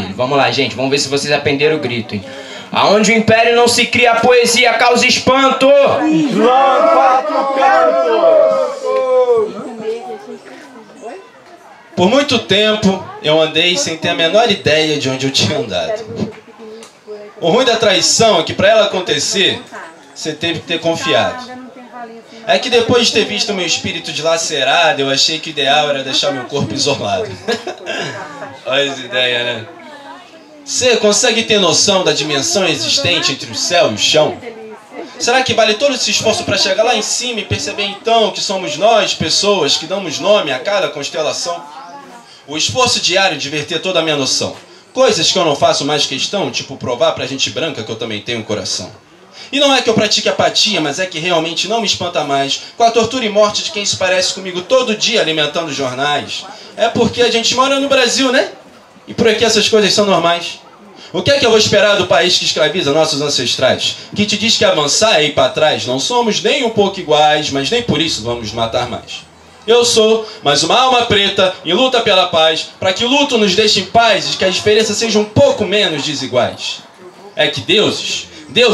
dele. Vamos lá, gente, vamos ver se vocês aprenderam o grito, hein? Aonde o império não se cria, a poesia causa espanto. Islã, quatro cantos. Por muito tempo eu andei sem ter a menor ideia de onde eu tinha andado. O ruim da traição é que para ela acontecer, você teve que ter confiado. É que depois de ter visto meu espírito dilacerado, eu achei que o ideal era deixar meu corpo isolado. Olha as ideias, né? Você consegue ter noção da dimensão existente entre o céu e o chão? Será que vale todo esse esforço para chegar lá em cima e perceber então que somos nós, pessoas, que damos nome a cada constelação? O esforço diário de verter toda a minha noção. Coisas que eu não faço mais questão, tipo provar pra gente branca que eu também tenho um coração. E não é que eu pratique apatia, mas é que realmente não me espanta mais com a tortura e morte de quem se parece comigo todo dia alimentando jornais. É porque a gente mora no Brasil, né? E por aqui essas coisas são normais. O que é que eu vou esperar do país que escraviza nossos ancestrais? Que te diz que avançar é ir para trás. Não somos nem um pouco iguais, mas nem por isso vamos matar mais. Eu sou mais uma alma preta em luta pela paz, para que o luto nos deixe em paz e que as diferenças sejam um pouco menos desiguais. É que deuses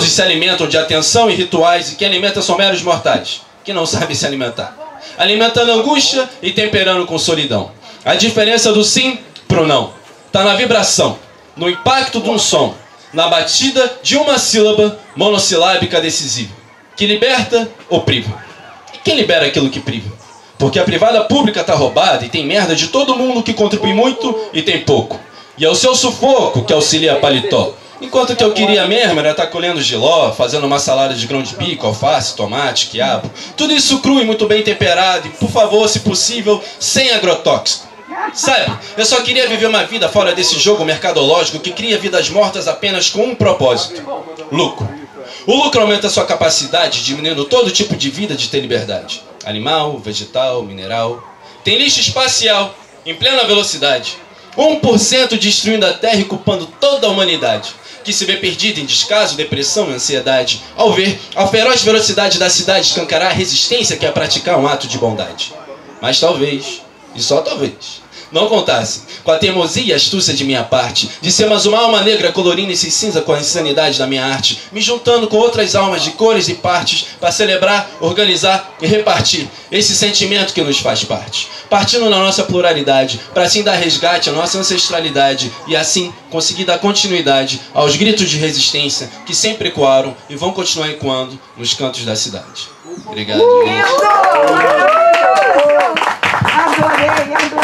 se alimentam de atenção e rituais, e quem alimenta são meros mortais, que não sabem se alimentar. Alimentando angústia e temperando com solidão. A diferença do sim pro não está na vibração, no impacto de um som, na batida de uma sílaba monossilábica decisiva, que liberta ou priva. E quem libera aquilo que priva? Porque a privada pública tá roubada e tem merda de todo mundo que contribui muito e tem pouco. E é o seu sufoco que auxilia a paletó. Enquanto que eu queria mesmo era estar colhendo giló, fazendo uma salada de grão de bico, alface, tomate, quiabo. Tudo isso cru e muito bem temperado e, por favor, se possível, sem agrotóxico. Sabe, eu só queria viver uma vida fora desse jogo mercadológico que cria vidas mortas apenas com um propósito: lucro. O lucro aumenta a sua capacidade, diminuindo todo tipo de vida de ter liberdade. Animal, vegetal, mineral. Tem lixo espacial, em plena velocidade. 1% destruindo a Terra e culpando toda a humanidade, que se vê perdida em descaso, depressão e ansiedade, ao ver a feroz velocidade da cidade escancarar a resistência que é praticar um ato de bondade. Mas talvez, e só talvez, não contasse com a teimosia e astúcia de minha parte, de ser mais uma alma negra colorindo esse cinza com a insanidade da minha arte, me juntando com outras almas de cores e partes para celebrar, organizar e repartir esse sentimento que nos faz parte, partindo na nossa pluralidade, para assim dar resgate à nossa ancestralidade e assim conseguir dar continuidade aos gritos de resistência que sempre ecoaram e vão continuar ecoando nos cantos da cidade. Obrigado, gente.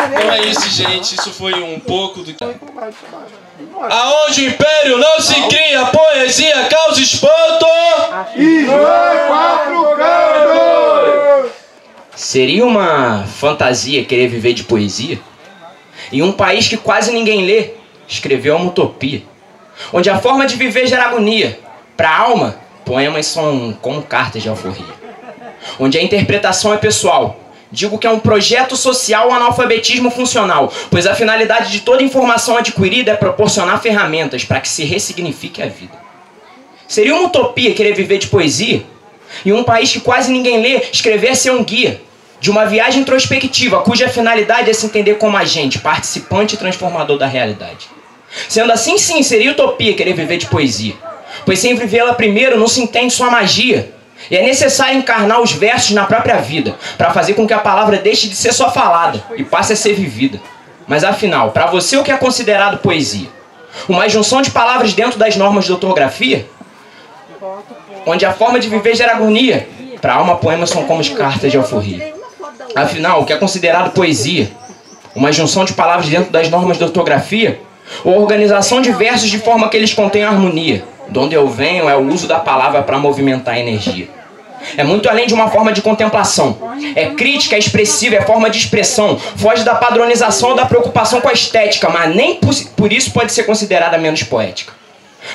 Então é isso, gente. Isso foi um pouco do... Aonde o império não se cria, a poesia causa espanto. Islã, quatro cantos. Seria uma fantasia querer viver de poesia? Em um país que quase ninguém lê, escreveu uma utopia, onde a forma de viver gera agonia. Para a alma, poemas são como cartas de alforria. Onde a interpretação é pessoal. Digo que é um projeto social analfabetismo funcional, pois a finalidade de toda informação adquirida é proporcionar ferramentas para que se ressignifique a vida. Seria uma utopia querer viver de poesia? Em um país que quase ninguém lê, escrever é ser um guia de uma viagem introspectiva, cuja finalidade é se entender como agente, participante e transformador da realidade. Sendo assim, sim, seria utopia querer viver de poesia, pois sem vivê-la primeiro não se entende sua magia. E é necessário encarnar os versos na própria vida, para fazer com que a palavra deixe de ser só falada e passe a ser vivida. Mas afinal, para você o que é considerado poesia? Uma junção de palavras dentro das normas de ortografia? Onde a forma de viver gera agonia? Para a alma, poemas são como as cartas de alforria. Afinal, o que é considerado poesia? Uma junção de palavras dentro das normas de ortografia? Ou organização de versos de forma que eles contenham harmonia? De onde eu venho é o uso da palavra para movimentar a energia. É muito além de uma forma de contemplação. É crítica, é expressiva, é forma de expressão. Foge da padronização ou da preocupação com a estética, mas nem por isso pode ser considerada menos poética.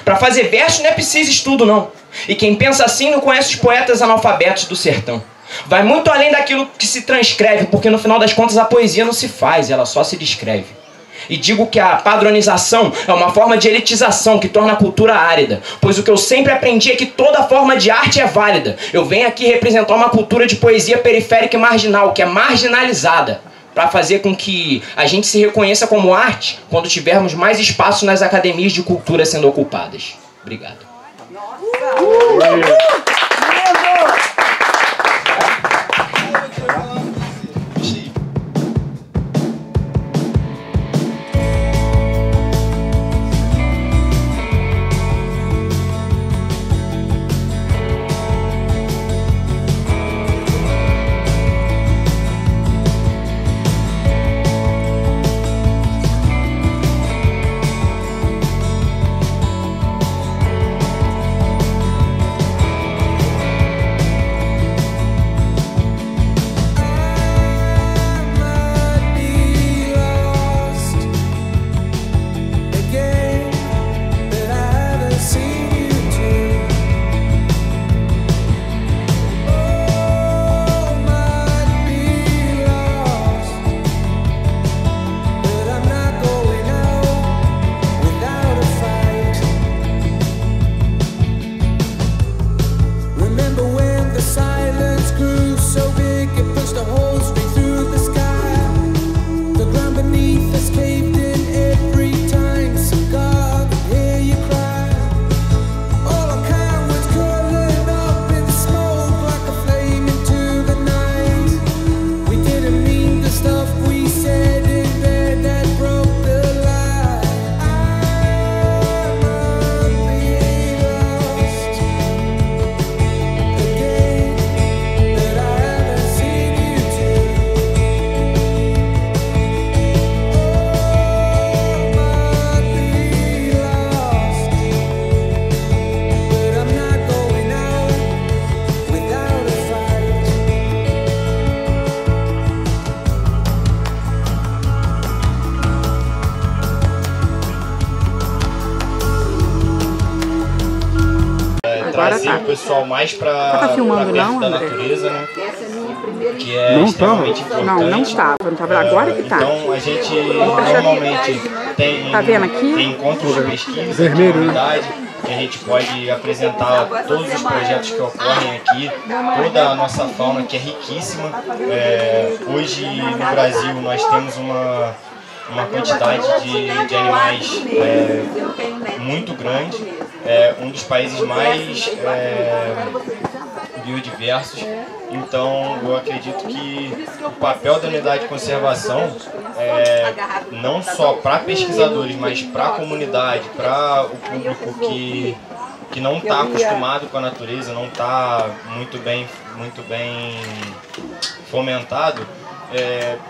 Para fazer verso não é preciso estudo, não. E quem pensa assim não conhece os poetas analfabetos do sertão. Vai muito além daquilo que se transcreve, porque no final das contas a poesia não se faz, ela só se descreve. E digo que a padronização é uma forma de elitização que torna a cultura árida, pois o que eu sempre aprendi é que toda forma de arte é válida. Eu venho aqui representar uma cultura de poesia periférica e marginal, que é marginalizada, para fazer com que a gente se reconheça como arte quando tivermos mais espaço nas academias de cultura sendo ocupadas. Obrigado. Trazer o pessoal mais para perto da natureza, né? Que é extremamente importante. Não estava. Agora que tá. Então a gente normalmente tem encontros de pesquisa, de comunidade, que a gente pode apresentar todos os projetos que ocorrem aqui, toda a nossa fauna que é riquíssima. Hoje no Brasil nós temos uma quantidade de animais muito grande, um dos países mais biodiversos. Então eu acredito que o papel da unidade de conservação não só para pesquisadores, mas para a comunidade, para o público que não está acostumado com a natureza, não está muito bem fomentado.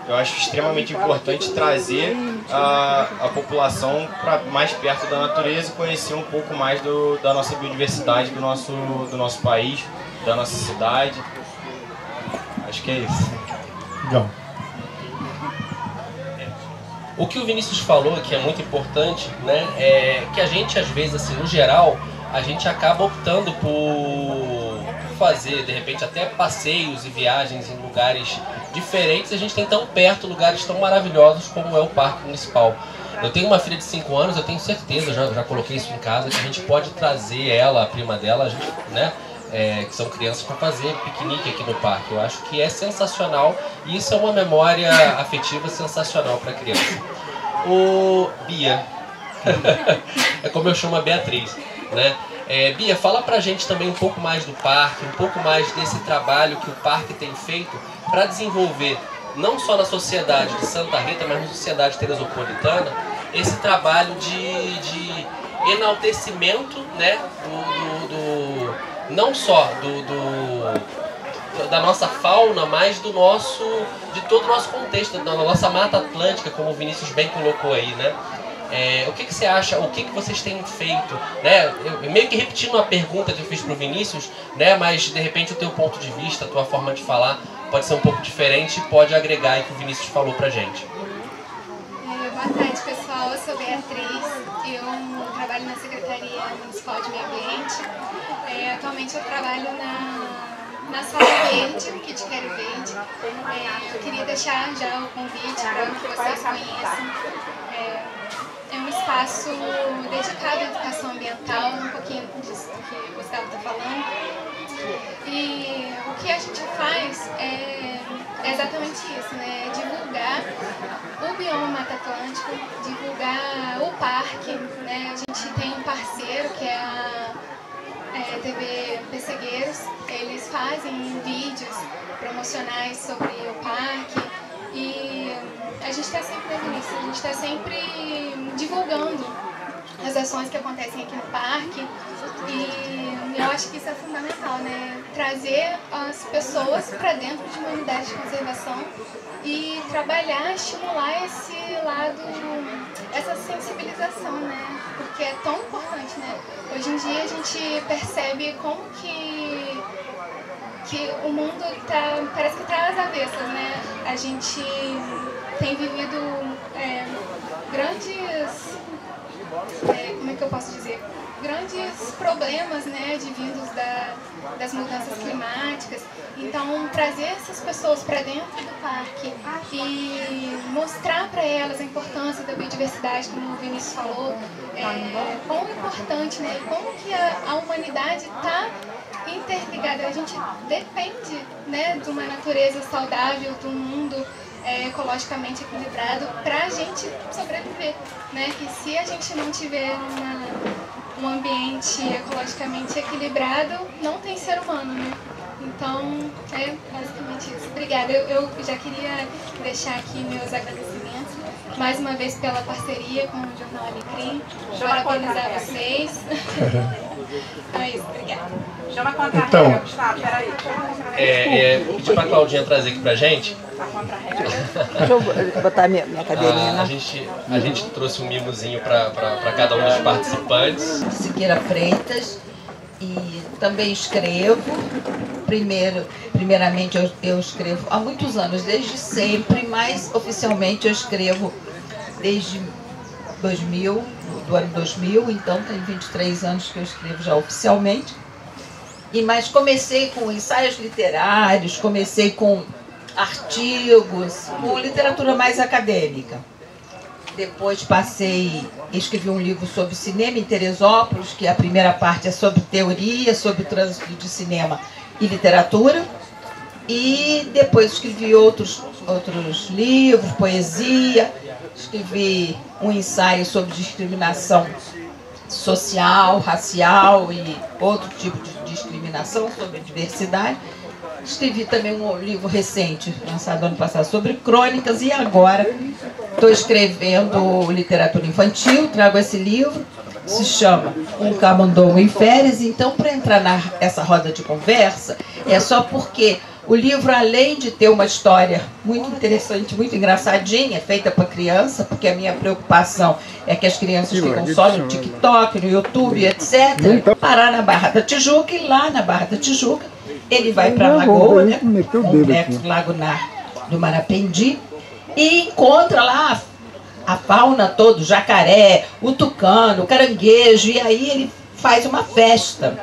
Eu acho extremamente importante trazer a população para mais perto da natureza e conhecer um pouco mais da nossa biodiversidade, do nosso país, da nossa cidade. Acho que é isso. Legal. O que o Vinícius falou, que é muito importante, né, é que a gente, às vezes, assim, no geral, a gente acaba optando por fazer, de repente, até passeios e viagens em lugares diferentes. A gente tem tão perto lugares tão maravilhosos como é o Parque Municipal. Eu tenho uma filha de 5 anos, eu tenho certeza, já coloquei isso em casa, que a gente pode trazer ela, a prima dela, a gente, né, que são crianças, para fazer piquenique aqui no parque. Eu acho que é sensacional e isso é uma memória afetiva sensacional para a criança. Ô, Bia, é como eu chamo a Beatriz, né? Bia, fala pra gente também um pouco mais do parque, um pouco mais desse trabalho que o parque tem feito para desenvolver, não só na sociedade de Santa Rita, mas na sociedade teresopolitana, esse trabalho de enaltecimento, né, não só da nossa fauna, mas de todo o nosso contexto, da nossa Mata Atlântica, como o Vinícius bem colocou aí, né? O que você acha, o que vocês têm feito, né? Eu meio que repetindo a pergunta que eu fiz para o Vinícius, né? Mas de repente o teu ponto de vista, a tua forma de falar pode ser um pouco diferente e pode agregar aí o que o Vinícius falou pra gente. Boa tarde, pessoal. Eu sou Beatriz, eu trabalho na Secretaria Municipal de Meio Ambiente. Atualmente eu trabalho na Sala Verde, Kit Quero Verde. Eu queria deixar já o convite para que vocês conheçam. É um espaço dedicado à educação ambiental, um pouquinho disso que o Gustavo está falando. E o que a gente faz é é exatamente isso, né? Divulgar o bioma Mata Atlântico, divulgar o parque, né? A gente tem um parceiro que é a TV Pessegueiros. Eles fazem vídeos promocionais sobre o parque e a gente está sempre nisso, a gente está sempre divulgando as ações que acontecem aqui no parque e eu acho que isso é fundamental, né? Trazer as pessoas para dentro de uma unidade de conservação e trabalhar, estimular esse lado, essa sensibilização, né? Porque é tão importante, né? Hoje em dia a gente percebe como que o mundo parece que está às avessas, né? A gente tem vivido grandes, como é que eu posso dizer? Grandes problemas, né, advindos das mudanças climáticas. Então, trazer essas pessoas para dentro do parque e mostrar para elas a importância da biodiversidade, como o Vinícius falou, quão importante, né, como que a humanidade está interligada. A gente depende, né, de uma natureza saudável, de um mundo ecologicamente equilibrado para a gente sobreviver, né? Que se a gente não tiver um ambiente ecologicamente equilibrado, não tem ser humano, né? Então, é basicamente isso. Obrigada. Eu já queria deixar aqui meus agradecimentos, mais uma vez pela parceria com o Jornal Alecrim, parabenizar vocês. É isso, obrigada. Chama a contra-regra, Gustavo, peraí. Vou pedir para a Claudinha trazer aqui pra gente. Deixa eu botar minha cadeirinha, A gente trouxe um mimozinho para cada um dos participantes. Siqueira Freitas, e também escrevo. Primeiramente eu escrevo há muitos anos, desde sempre, mas oficialmente eu escrevo desde 2000, do ano 2000, então tem 23 anos que eu escrevo já oficialmente. Mas comecei com ensaios literários, comecei com artigos, com literatura mais acadêmica. Depois escrevi um livro sobre cinema em Teresópolis, que a primeira parte é sobre teoria, sobre trânsito de cinema e literatura. E depois escrevi outros livros, poesia, escrevi um ensaio sobre discriminação social, racial e outro tipo de discriminação, sobre diversidade. Escrevi também um livro recente, lançado ano passado, sobre crônicas, e agora estou escrevendo literatura infantil, trago esse livro, se chama Um Camundongo em Férias. Então, para entrar nessa roda de conversa, é só porque o livro, além de ter uma história muito interessante, muito engraçadinha, feita para criança, porque a minha preocupação é que as crianças ficam só no TikTok, no YouTube, etc., parar na Barra da Tijuca, e lá na Barra da Tijuca ele vai para a Lagoa, né, complexo Lago do Marapendi, e encontra lá a fauna toda, o jacaré, o tucano, o caranguejo, e aí ele faz uma festa.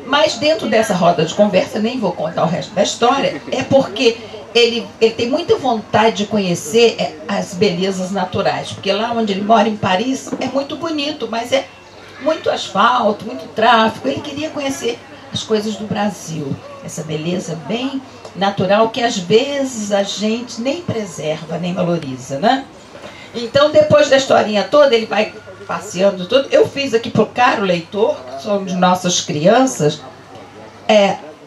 Mas dentro dessa roda de conversa, nem vou contar o resto da história, é porque ele tem muita vontade de conhecer as belezas naturais, porque lá onde ele mora, em Paris, é muito bonito, mas é muito asfalto, muito tráfego. Ele queria conhecer as coisas do Brasil, essa beleza bem natural que às vezes a gente nem preserva, nem valoriza, né? Então, depois da historinha toda, ele vai passeando tudo. Eu fiz aqui para o caro leitor, que são de nossas crianças,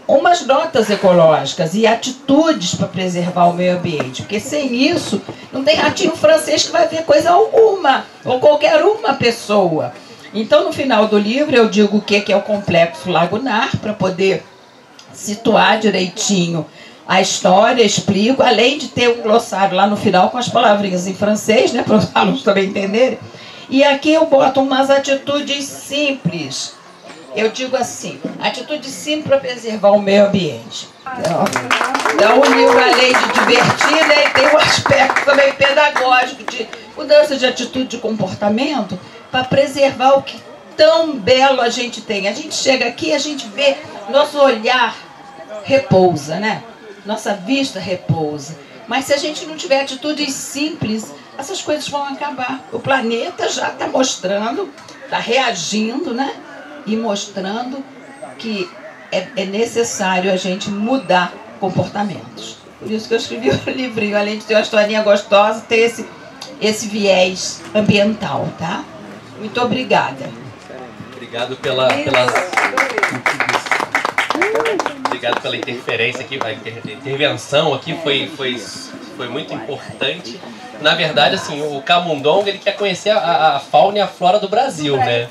umas notas ecológicas e atitudes para preservar o meio ambiente, porque sem isso não tem ratinho francês que vai ver coisa alguma, ou qualquer uma pessoa. Então, no final do livro, eu digo o que é o Complexo Lagunar, para poder situar direitinho a história, explico, além de ter um glossário lá no final com as palavrinhas em francês, né, para os alunos também entenderem. E aqui eu boto umas atitudes simples. Eu digo assim, atitude simples para preservar o meio ambiente. Então, o livro, além de divertir, né, tem um aspecto também pedagógico de mudança de atitude, de comportamento, para preservar o que tão belo a gente tem. A gente chega aqui, a gente vê, nosso olhar repousa, né? Nossa vista repousa. Mas se a gente não tiver atitudes simples, essas coisas vão acabar. O planeta já está mostrando, está reagindo, né? E mostrando que é necessário a gente mudar comportamentos. Por isso que eu escrevi o livrinho, além de ter uma historinha gostosa, ter esse viés ambiental, tá? Muito obrigada. Obrigado Obrigado pela interferência aqui, a intervenção aqui foi muito importante. Na verdade, assim, o Camundongo, ele quer conhecer a fauna e a flora do Brasil, né?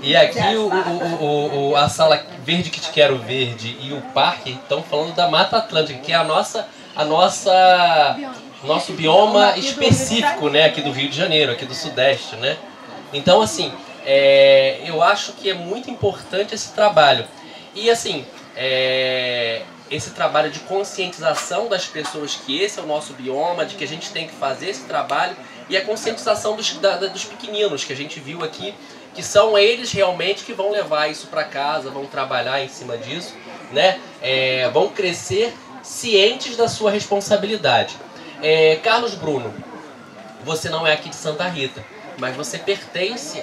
E aqui a Sala Verde que Te Quero Verde e o parque estão falando da Mata Atlântica, que é nosso bioma específico, né? Aqui do Rio de Janeiro, aqui do Sudeste, né? Então, assim, eu acho que é muito importante esse trabalho. E, assim, esse trabalho de conscientização das pessoas que esse é o nosso bioma, de que a gente tem que fazer esse trabalho, e a conscientização dos pequeninos que a gente viu aqui, que são eles realmente que vão levar isso para casa, vão trabalhar em cima disso, né? Vão crescer cientes da sua responsabilidade. Carlos Bruno, você não é aqui de Santa Rita, mas você pertence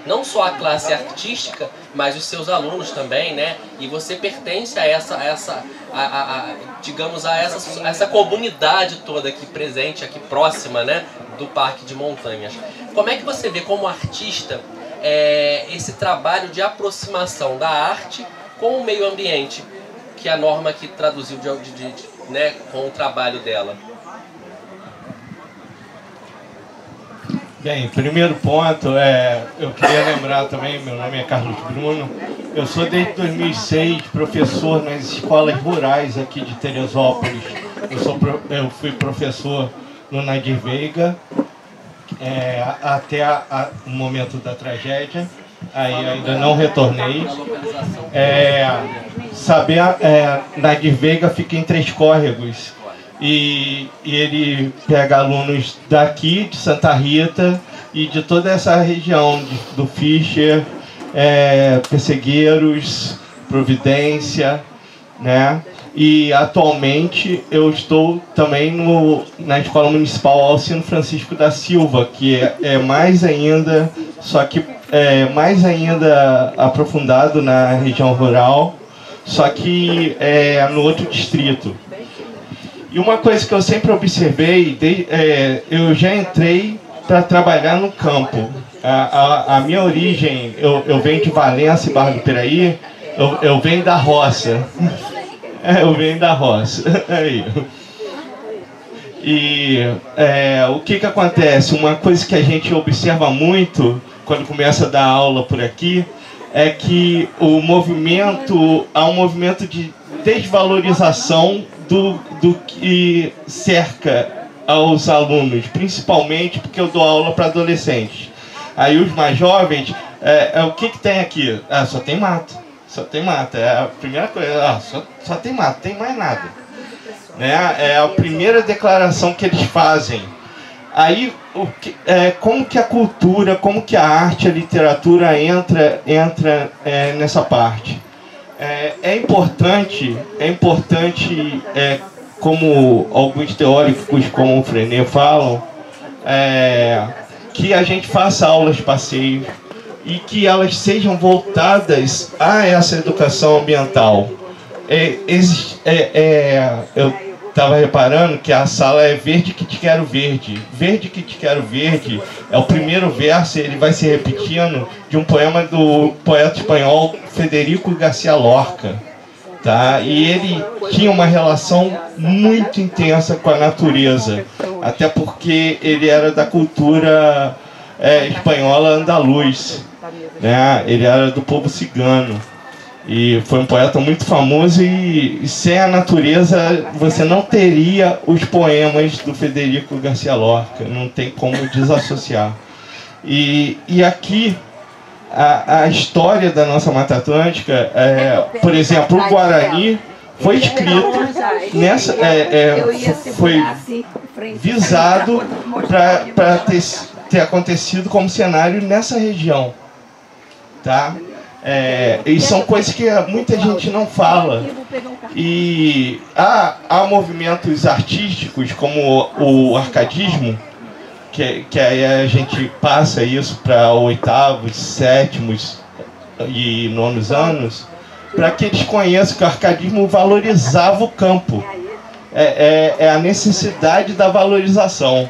não só à classe artística, mas os seus alunos também, né? E você pertence a essa comunidade toda aqui presente, aqui próxima, né? Do Parque de Montanhas. Como é que você vê como artista esse trabalho de aproximação da arte com o meio ambiente, que a Norma aqui traduziu né, com o trabalho dela? Bem, primeiro ponto, eu queria lembrar também, meu nome é Carlos Bruno, eu sou desde 2006 professor nas escolas rurais aqui de Teresópolis. Eu fui professor no Nadir Veiga até o momento da tragédia, aí ainda não retornei. Nadir Veiga fica em Três Córregos. E ele pega alunos daqui, de Santa Rita, e de toda essa região, do Fischer, Pessegueiros, Providência, né? E atualmente eu estou também na Escola Municipal Alcino Francisco da Silva, que é mais ainda, só que mais ainda aprofundado na região rural, só que no outro distrito. E uma coisa que eu sempre observei, eu já entrei para trabalhar no campo. A minha origem, eu venho de Valença e Barra do Piraí, eu venho da roça. Eu venho da roça. Aí. E o que acontece? Uma coisa que a gente observa muito quando começa a dar aula por aqui é que há um movimento de desvalorização do que cerca aos alunos, principalmente porque eu dou aula para adolescentes. Aí os mais jovens, o que tem aqui? Só tem mato. Só tem mato. É a primeira coisa. Só tem mato, tem mais nada. Né? É a primeira declaração que eles fazem. Aí, como que a cultura, como que a arte, a literatura entra nessa parte? É importante, como alguns teóricos, como o Frenet, falam, que a gente faça aulas de passeio e que elas sejam voltadas a essa educação ambiental. Eu estava reparando que a sala é Verde que Te Quero Verde. Verde que Te Quero Verde é o primeiro verso, ele vai se repetindo, de um poema do poeta espanhol Federico García Lorca. Tá? E ele tinha uma relação muito intensa com a natureza, até porque ele era da cultura espanhola andaluz, né? Ele era do povo cigano. E foi um poeta muito famoso, e sem a natureza você não teria os poemas do Federico García Lorca, não tem como desassociar. E aqui, a história da nossa Mata Atlântica, por exemplo, o Guarani foi escrito, foi visado para ter acontecido como cenário nessa região. Tá? E são coisas que muita gente não fala. E há movimentos artísticos como o arcadismo, que aí a gente passa isso para oitavos, sétimos e nonos anos, para que eles conheçam que o arcadismo valorizava o campo. é a necessidade da valorização.